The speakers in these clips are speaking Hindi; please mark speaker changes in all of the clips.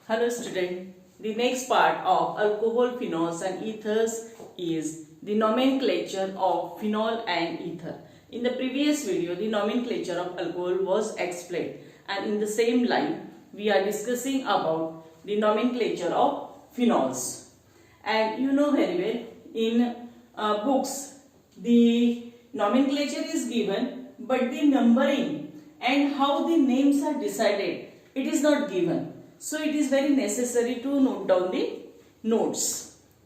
Speaker 1: Hello student, the next part of alcohol, phenols and ethers is the nomenclature of phenol and ether. In the previous video, the nomenclature of alcohol was explained, and in the same line we are discussing about the nomenclature of phenols. And you know very well, in books the nomenclature is given, but the numbering and how the names are decided, it is not given. So it is very necessary to note down the notes.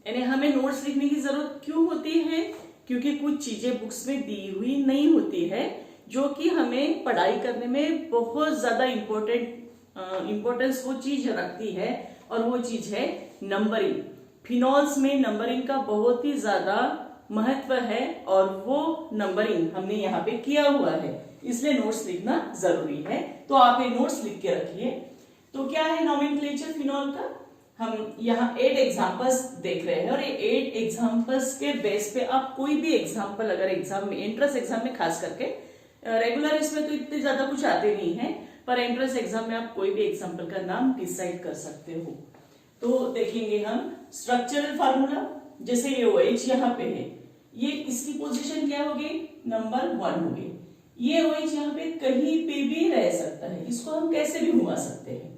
Speaker 1: यानी हमें नोट्स लिखने की जरूरत क्यों होती है? क्योंकि कुछ चीजें बुक्स में दी हुई नहीं होती है जो कि हमें पढ़ाई करने में बहुत ज्यादा इम्पोर्टेंस वो चीज रखती है, और वो चीज है नंबरिंग. फिनॉल्स में नंबरिंग का बहुत ही ज्यादा महत्व है और वो नंबरिंग हमने यहाँ पे किया हुआ है, इसलिए नोट्स लिखना जरूरी है. तो आप ये नोट्स लिख के रखिए. तो क्या है नोमेनक्लेचर फिनॉल का? हम यहाँ 8 एग्जांपल्स देख रहे हैं, और ये 8 एग्जांपल्स के बेस पे आप कोई भी एग्जांपल अगर एग्जाम में, एंट्रेंस एग्जाम में खास करके, रेगुलर इसमें तो इतने ज्यादा कुछ आते नहीं है, पर एंट्रेंस एग्जाम में आप कोई भी एग्जांपल का नाम डिसाइड कर सकते हो. तो देखेंगे हम स्ट्रक्चरल फार्मूला. जैसे ये OH यहाँ पे है, ये इसकी पोजिशन क्या होगी? नंबर 1 होगी. ये OH यहाँ पे कहीं पे भी रह सकता है, इसको हम कैसे भी घुमा सकते हैं.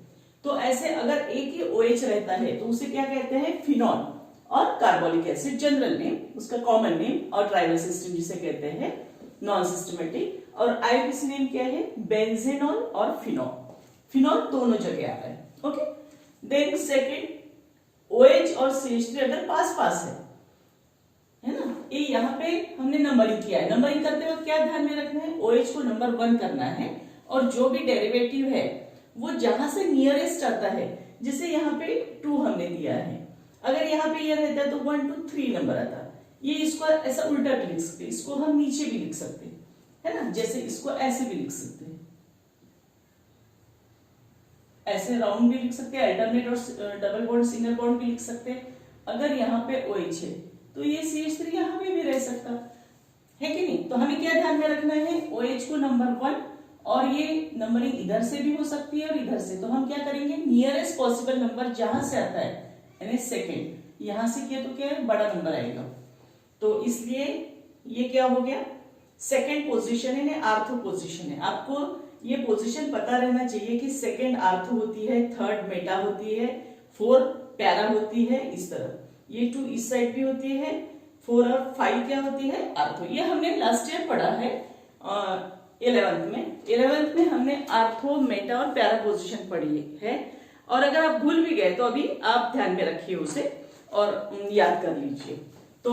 Speaker 1: तो ऐसे अगर एक ही OH रहता है तो उसे क्या कहते हैं? फिनॉल. और कार्बोलिक एसिड जनरल नेम, उसका कॉमन नेम, और ट्राइबल सिस्टम जिसे कहते हैं नॉन सिस्टमेटिक. और IUPAC नेम क्या है? बेंजेनॉल और फिनॉल. फिनॉल दोनों जगह आ रहा है. ओके. देन सेकेंड, OH और CH3 अगर पास पास है ना, ये यहाँ पे हमने नंबरिंग किया है. नंबरिंग करते वक्त क्या ध्यान में रखना है? OH को नंबर 1 करना है, और जो भी डेरिवेटिव है वो जहां से नियरेस्ट आता है, जैसे यहाँ पे 2 हमने दिया है, अगर यहाँ पे ये रहता है तो 1 2 3 नंबर आता है. ये इसको ऐसा उल्टा भी लिख सकते हैं, इसको हम नीचे भी लिख सकते हैं, है ना. जैसे इसको ऐसे भी लिख सकते हैं, ऐसे राउंड भी लिख सकते हैं, अल्टरनेट और डबल बॉन्ड सिंगल बॉन्ड भी लिख सकते हैं. अगर यहाँ पे OH है तो ये CH3 यहाँ पे भी रह सकता है कि नहीं. तो हमें क्या ध्यान में रखना है? OH को नंबर 1, और ये नंबरिंग इधर से भी हो सकती है और इधर से. तो हम क्या करेंगे? नियरेस्ट पॉसिबल नंबर जहां से आता है, यानी सेकेंड, यहां से किया तो क्या है? बड़ा नंबर आएगा. तो इसलिए ये क्या हो गया? सेकेंड पोजीशन है, आर्थो पोजीशन है. आपको ये पोजीशन पता रहना चाहिए कि सेकेंड आर्थो होती है, थर्ड मेटा होती है, 4 पैरा होती है, इस तरह. ये 2 इस साइड भी होती है, 4 और 5 क्या होती है? आर्थो. ये हमने लास्ट ईयर पढ़ा है 11th में हमने आर्थो, मेटा और पैरा पोजीशन पढ़ी है. और अगर आप भूल भी गए तो अभी आप ध्यान में रखिए उसे और याद कर लीजिए. तो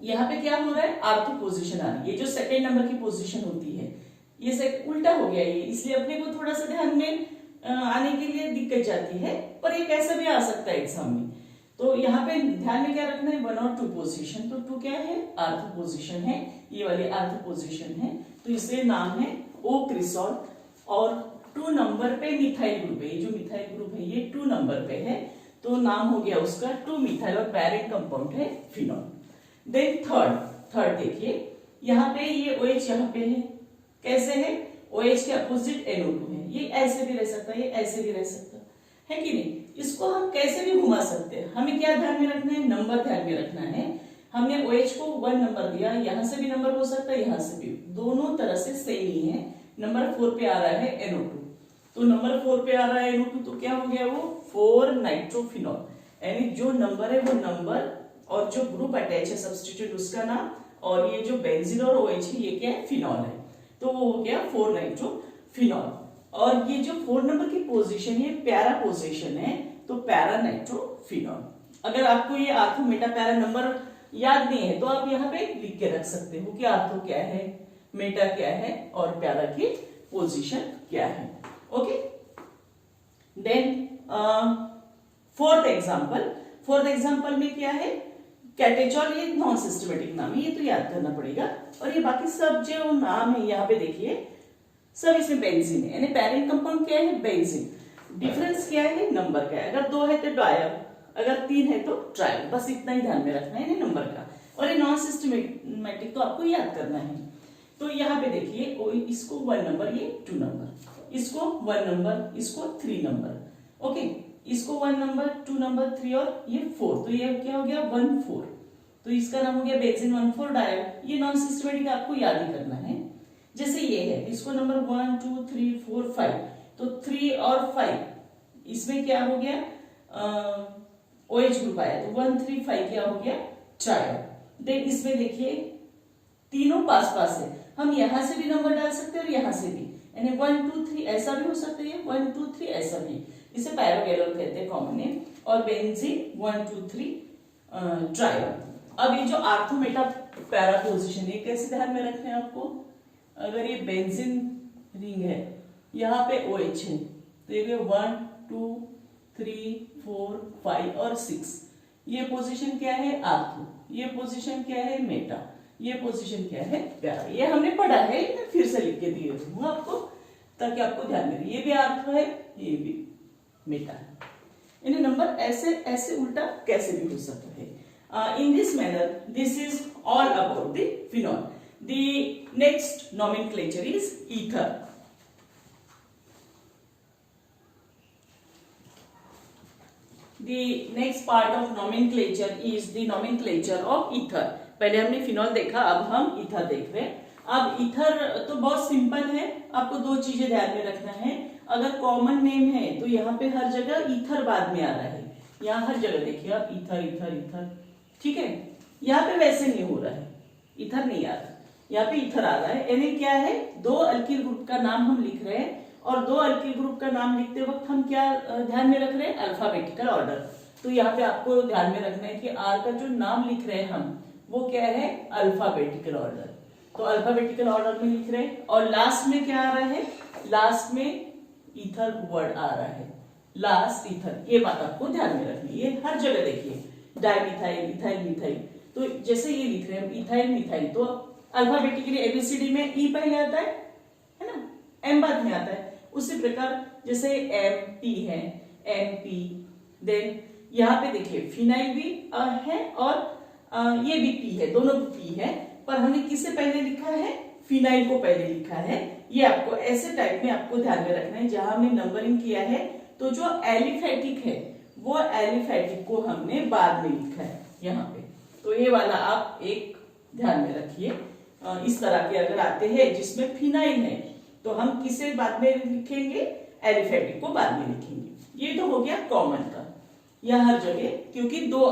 Speaker 1: यहाँ पे क्या हो रहा है? आर्थो पोजीशन आ रही है. ये जो सेकेंड नंबर की पोजीशन होती है, ये से उल्टा हो गया ये, इसलिए अपने को थोड़ा सा ध्यान में आने के लिए दिक्कत जाती है, पर ये कैसा भी आ सकता है एग्जाम में. तो यहाँ पे ध्यान में क्या रखना है? 1 और 2 पोजीशन. तो 2 क्या है? आर्थो पोजीशन है, ये वाली आर्थो पोजीशन है. तो इसलिए नाम है ओ क्रिसॉल. और 2 नंबर पे मिथाइल ग्रुप है, ये जो मिथाइल ग्रुप है ये 2 नंबर पे है, तो नाम हो गया उसका 2 मिथाइल, और पैरेंट कंपाउंड है फिनॉल. देन थर्ड देखिए, यहाँ पे ये OH यहाँ पे है, कैसे है? OH के अपोजिट NO2 है. ये ऐसे भी रह सकता है, ये ऐसे भी रह सकता है कि नहीं. इसको हम कैसे भी घुमा सकते हैं. हमें क्या ध्यान में रखना है? नंबर ध्यान में रखना है. हमने OH को 1 नंबर दिया, यहां से भी नंबर हो सकता है, यहां से भी, दोनों तरह से सेम ही है. नंबर 4 पे आ रहा है NO2, तो नंबर 4 पे आ रहा है NO2, तो क्या हो गया? वो 4 नाइट्रोफिनॉल. यानी जो नंबर है वो नंबर, और जो ग्रुप अटैच है सब्स्टिट्यूट उसका नाम, और ये जो बेंजीन और OH है ये क्या है? फिनॉल है. तो वो हो गया 4 नाइट्रोफिनॉल. और ये जो 4 नंबर की पोजीशन है पैरा पोजीशन है, तो पैरा नाइट्रोफिनॉल. अगर आपको ये आर्थो, मेटा, पैरा नंबर याद नहीं है तो आप यहाँ पे लिख के रख सकते हो कि आर्थो क्या है, मेटा क्या है, और पैरा की पोजीशन क्या है. ओके. देन फोर्थ एग्जांपल में क्या है? कैटेचॉल. ये नॉन सिस्टमेटिक नाम है, ये तो याद करना पड़ेगा. और ये बाकी सब जो नाम है यहाँ पे देखिए, सब इसमें बेंजीन है, यानी पैरेंट कंपाउंड क्या है? बेंजीन. डिफरेंस क्या है? नंबर का है. अगर 2 है तो डायर, अगर 3 है तो ट्रायल. बस इतना ही ध्यान में रखना है नंबर का. और ये नॉन सिस्टमेटिक तो आपको याद करना है. तो यहाँ पे देखिए, इसको 1 नंबर, ये 2 नंबर, इसको 1 नंबर, इसको 3 नंबर, ओके, इसको 1 नंबर, 2 नंबर, 3 और ये 4, तो ये क्या हो गया 1,4, तो इसका नाम हो गया बेंजीन 1,4 डायोड। ये नॉन सिस्टमेटिक आपको याद ही करना है। जैसे ये है, इसको नंबर 1 2 3 4 5, तो 3 और 5 इसमें क्या हो गया OH ग्रुप आया, तो 1 3 5 क्या हो गया ट्रायोड। देन इसमें देखिए तीनों पास पास है, हम यहां से भी नंबर डाल सकते हैं और यहां से भी, यानी 1 2 3 ऐसा भी हो सकता है, 1 2 3 ऐसा भी, इसे पैरागैलोन कहते हैं कॉमन नेम। और बेंजीन 1 2 3 ट्रायोड। अब ये जो आर्थो मेटा पैरा पोजिशन है कैसे ध्यान में रखना है आपको, अगर ये बेंजीन रिंग है, यहाँ पे OH है, तो ये 1 2 3 4 5 और 6, ये पोजीशन क्या है आर्थो, ये पोजीशन क्या है मेटा, ये पोजीशन क्या है पैरा। ये हमने पढ़ा है, मैं फिर से लिख के दिए हूँ आपको ताकि आपको ध्यान में रहे। ये भी आर्थो है, ये भी मेटा है। इन्हें नंबर ऐसे ऐसे उल्टा कैसे भी हो सकता है। In this manner, this is all about the phenol. The next nomenclature is ether. The next part of nomenclature is the nomenclature of ether. पहले हमने फिनॉल देखा, अब हम ईथर देख रहे हैं। अब ईथर तो बहुत सिंपल है, आपको दो चीजें ध्यान में रखना है। अगर कॉमन नेम है तो यहाँ पे हर जगह ईथर बाद में आ रहा है, यहाँ हर जगह देखिए आप ईथर ईथर ईथर, ठीक है। यहाँ पे वैसे नहीं हो रहा है, ईथर नहीं आ रहा, यहाँ पे ईथर आ रहा है। यानी क्या है, दो अल्किल ग्रुप का नाम हम लिख रहे हैं, और दो अल्किल ग्रुप का नाम लिखते वक्त हम क्या ध्यान में रख रहे हैं, अल्फाबेटिकल ऑर्डर। तो यहाँ पे आपको ध्यान में रखना है कि आर का जो नाम लिख रहे हैं हम, वो क्या है अल्फाबेटिकल ऑर्डर। तो अल्फाबेटिकल ऑर्डर में लिख रहे हैं, और लास्ट में क्या आ रहा है, लास्ट में ईथर वर्ड आ रहा है, लास्ट ईथर। ये बात आपको ध्यान में रखनी है, हर जगह देखिए डाइमिथाइल इथाइल मिथाइल, तो जैसे ये लिख रहे हैं इथाइल मिथाइल, तो अल्फाबेटिकली एबीसीडी में ई पहले आता है ना, एम बाद में आता है। उसी प्रकार जैसे एम पी है, एम पी, देन यहाँ पे देखिए फिनाइल भी है और ये भी पी है, दोनों पी है, पर हमने किसे पहले लिखा है, फिनाइल को पहले लिखा है। ये आपको ऐसे टाइप में आपको ध्यान में रखना है। जहां हमने नंबरिंग किया है तो जो एलिफेटिक है वो एलिफेटिक को हमने बाद में लिखा है यहाँ पे, तो ये वाला आप एक ध्यान में रखिए। इस तरह के अगर आते हैं जिसमें फिनाइल है तो हम किसे बाद में लिखेंगे, एलिफेटिक को बाद में लिखेंगे। ये तो हो गया कॉमन का, यह हर जगह, क्योंकि दो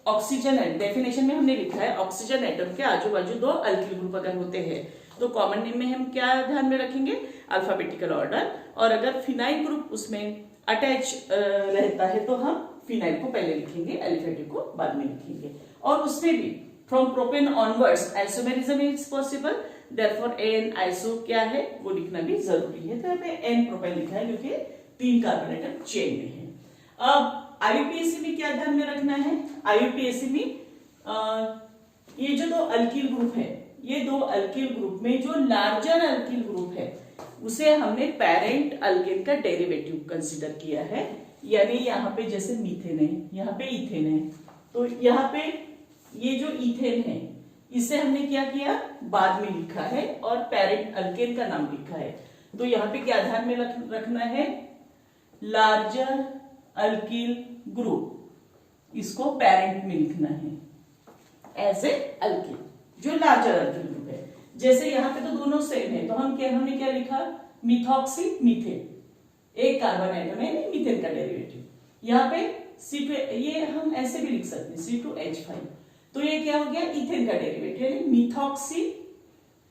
Speaker 1: ऑक्सीजन डेफिनेशन में हमने लिखा है ऑक्सीजन एटम के आजू बाजू दो अल्किल ग्रुप अगर होते हैं तो कॉमन नेम में हम क्या ध्यान में रखेंगे, अल्फाबेटिकल ऑर्डर। और अगर फिनाइल ग्रुप उसमें अटैच रहता है तो हम फिनाइल को पहले लिखेंगे, एलिफेटिक को बाद में लिखेंगे। और उसमें भी from propane onwards isomerism is possible, therefore an iso क्या है वो लिखना भी जरूरी है। तो यहाँ पे एन प्रोपेन लिखा है क्योंकि 3 कार्बन एटम चेन में है। अब आईयूपीएसी में क्या ध्यान में रखना है, आईयूपीएसी में ये जो दो अल्किल ग्रुप है, ये दो अल्किल ग्रुप में जो लार्जर अल्किल ग्रुप है उसे हमने पेरेंट अल्केन का डेरिवेटिव कंसीडर किया है। यानी यहाँ पे जैसे मीथेन है, यहाँ पे इथेन है, तो यहाँ पे ये जो इथेन है इसे हमने क्या किया, बाद में लिखा है और पेरेंट अल्केन का नाम लिखा है। तो यहाँ पे क्या ध्यान में रखना है, लार्जर अल्किल ग्रुप, इसको पेरेंट में लिखना है एज ए अल्किल, जो लार्जर अल्किल ग्रुप है। जैसे यहाँ पे तो दोनों सेम है, तो हमने क्या लिखा, मिथॉक्सी मीथेन, एक कार्बन एटम है मीथेन का डेरिवेटिव। यहाँ पे ये हम ऐसे भी लिख सकते हैं C2H5, तो ये क्या हो गया, इथेन का डेरिवेटिव यानी मिथॉक्सी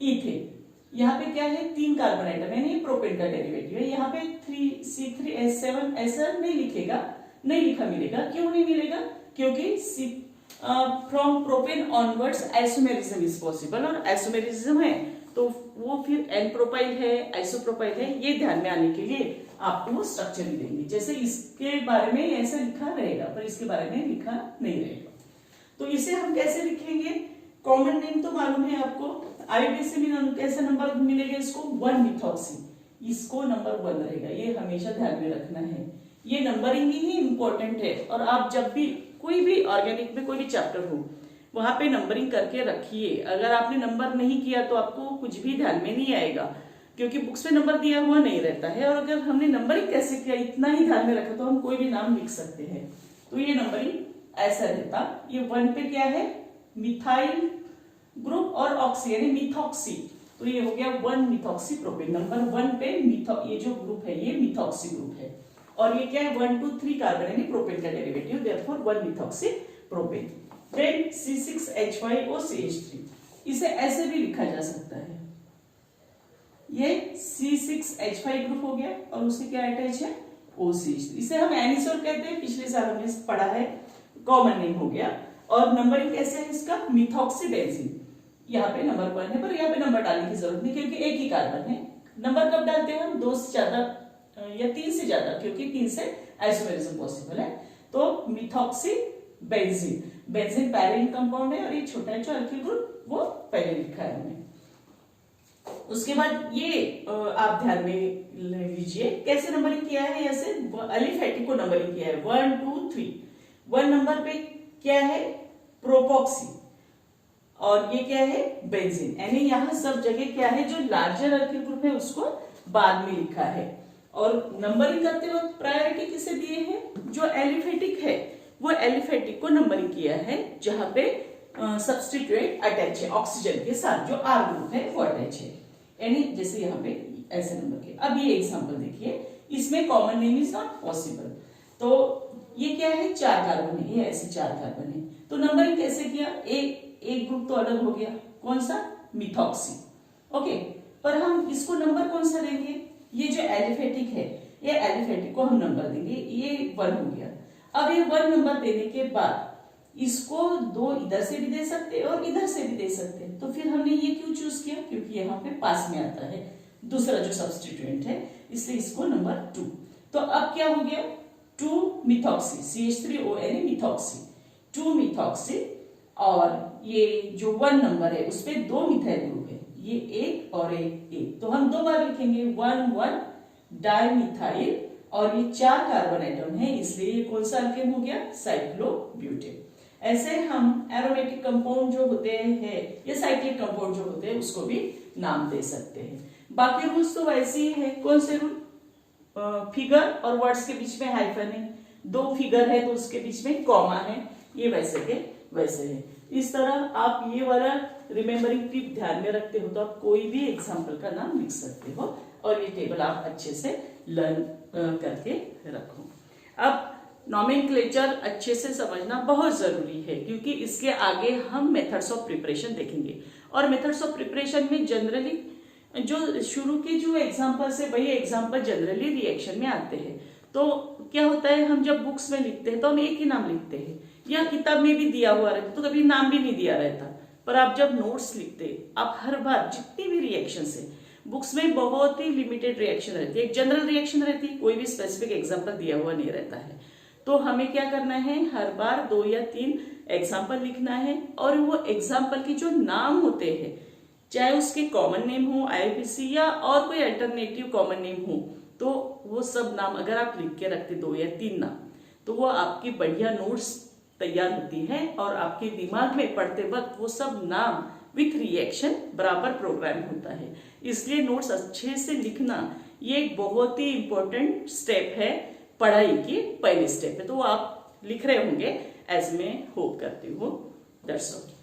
Speaker 1: इथेन। यहाँ पे क्या है, 3 कार्बन एटम है, प्रोपेन का डेरिवेटिव है। यहाँ पे 3C3H7 ऐसा नहीं लिखेगा, नहीं लिखा मिलेगा। क्यों नहीं मिलेगा, क्योंकि from propane onwards isomerism is possible, और आइसोमेरिज्म है तो वो फिर एन प्रोपाइल है, आइसोप्रोपाइल है। ये ध्यान में आने के लिए आपको वो स्ट्रक्चर ही देंगे। जैसे इसके बारे में ऐसा लिखा रहेगा पर इसके बारे में लिखा नहीं रहेगा। तो इसे हम कैसे लिखेंगे, कॉमन नेम तो मालूम है आपको, आईयूपीएसी में कैसे नंबर मिलेगा इसको, 1 मिथॉक्सी, इसको नंबर 1 रहेगा। ये हमेशा ध्यान में रखना है, ये नंबरिंग ही इंपॉर्टेंट है। और आप जब भी कोई भी ऑर्गेनिक में कोई भी चैप्टर हो वहां पे नंबरिंग करके रखिए। अगर आपने नंबर नहीं किया तो आपको कुछ भी ध्यान में नहीं आएगा। क्योंकि बुक्स में नंबर दिया हुआ नहीं रहता है, और अगर हमने नंबरिंग कैसे किया इतना ही ध्यान में रखा तो हम कोई भी नाम लिख सकते हैं। तो ये नंबरिंग ऐसा रहता। ये 1 पे क्या है, मिथाइल ग्रुप और ऑक्सी यानी मिथॉक्सी, तो ये हो गया 1 मिथॉक्सी प्रोपेन। नंबर 1 पे ये जो ग्रुप है ये मिथॉक्सी ग्रुप है, और ये क्या है 1 2 3 कार्बन यानी प्रोपेन का derivative, therefore 1 methoxy propane. Then C6H5OCH3, इसे ऐसे भी लिखा जा सकता है, ये C6H5 ग्रुप हो गया और उससे क्या अटैच है OCH3, इसे हम एनिसोल कहते हैं, पिछले साल हमने पढ़ा है, कॉमन नेम हो गया। और नंबरिंग कैसे है इसका, मिथॉक्सी बेंजीन, यहाँ पे नंबर 1 है पर यहाँ पे नंबर डालने की जरूरत नहीं क्योंकि एक ही कार्बन है। नंबर कब डालते हैं हम, 2 से ज्यादा या 3 से ज्यादा, क्योंकि 3 से आइसोमेरिज्म पॉसिबल है। तो methoxy benzene, benzene parent compound है, और ये छोटा जो अल्किल ग्रुप वो पहले लिखा है हमने। उसके बाद ये आप ध्यान में लीजिए कैसे नंबरिंग किया है, ऐसे अलिफेटिक को नंबरिंग किया है 1 2 3। 1 नंबर पे क्या है, प्रोपॉक्सी, और ये क्या है बेंजीन, यानी यहाँ सब जगह क्या है जो लार्जर अल्किल ग्रुप है उसको बाद में लिखा है। और नंबरिंग करते वक्त प्रायोरिटी किसे दिए हैं, जो एलिफेटिक है वो एलिफेटिक को नंबरिंग किया है जहां पे सब्स्टिट्यूएंट अटैच है ऑक्सीजन के साथ, जो आर ग्रुप है वो अटैच है, यानी जैसे यहाँ पे ऐसे नंबर के। अब ये एग्जांपल देखिए, इसमें common name is not possible, तो ये क्या है 4 कार्बन है, ये ऐसे 4 कार्बन है, तो नंबरिंग कैसे किया, एक ग्रुप तो अलग हो गया, कौन सा, मिथॉक्सी, ओके। पर हम इसको नंबर कौन सा देंगे, ये जो एलिफेटिक है ये एलिफेटिक को हम नंबर देंगे, ये 1 हो गया। अब ये 1 नंबर देने के बाद इसको 2 इधर से भी दे सकते हैं और इधर से भी दे सकते हैं, तो फिर हमने ये क्यों चूज किया, क्योंकि यहाँ पे पास में आता है दूसरा जो सब्स्टिट्यूएंट है, इसलिए इसको नंबर 2। तो अब क्या हो गया 2 मिथॉक्सी, CH3O यानी मिथॉक्सी, 2 मिथॉक्सी, और ये जो 1 नंबर है उसपे 2 मिथाइल ग्रुप है, ये एक और एक, तो हम 2 बार लिखेंगे 1 1 डाइमिथाइल, और ये 4 कार्बन एटम है इसलिए ये कौन सा अल्केन हो गया, साइक्लोब्यूटेन। ऐसे हम एरोमेटिक कंपाउंड जो होते हैं या साइक्लिक कंपाउंड जो होते हैं उसको भी नाम दे सकते हैं। बाकी रूल्स तो वैसे ही है, कौन से रूल, फिगर और वर्ड्स के बीच में हाइफन है, 2 फिगर है तो उसके बीच में कॉमा है, ये वैसे के वैसे है। इस तरह आप ये वाला रिमेम्बरिंग टिप ध्यान में रखते हो तो आप कोई भी एग्जाम्पल का नाम लिख सकते हो, और ये टेबल आप अच्छे से लर्न करके रखो। अब नॉमेनक्लेचर अच्छे से समझना बहुत जरूरी है, क्योंकि इसके आगे हम मेथड्स ऑफ प्रिपरेशन देखेंगे, और मेथड्स ऑफ प्रिपरेशन में जनरली जो शुरू के जो एग्जाम्पल्स है वही एग्जाम्पल जनरली रिएक्शन में आते हैं। तो क्या होता है, हम जब बुक्स में लिखते हैं तो हम एक ही नाम लिखते हैं, या किताब में भी दिया हुआ रहता तो कभी नाम भी नहीं दिया रहता, पर आप जब नोट्स लिखते आप हर बार जितनी भी रिएक्शन है, बुक्स में बहुत ही लिमिटेड रिएक्शन रहती है, एक जनरल रिएक्शन रहती है, कोई भी स्पेसिफिक एग्जाम्पल दिया हुआ नहीं रहता है। तो हमें क्या करना है, हर बार 2 या 3 एग्जाम्पल लिखना है, और वो एग्जाम्पल के जो नाम होते हैं चाहे उसके कॉमन नेम हो IUPAC या और कोई अल्टरनेटिव कॉमन नेम हो, तो वो सब नाम अगर आप लिख के रखते 2 या 3 नाम, तो वो आपकी बढ़िया नोट्स तैयार होती है, और आपके दिमाग में पढ़ते वक्त वो सब नाम विथ रिएक्शन बराबर प्रोग्राम होता है। इसलिए नोट्स अच्छे से लिखना ये एक बहुत ही इंपॉर्टेंट स्टेप है, पढ़ाई की पहली स्टेप है, तो आप लिख रहे होंगे एज मैं होप करती हूँ। That's all.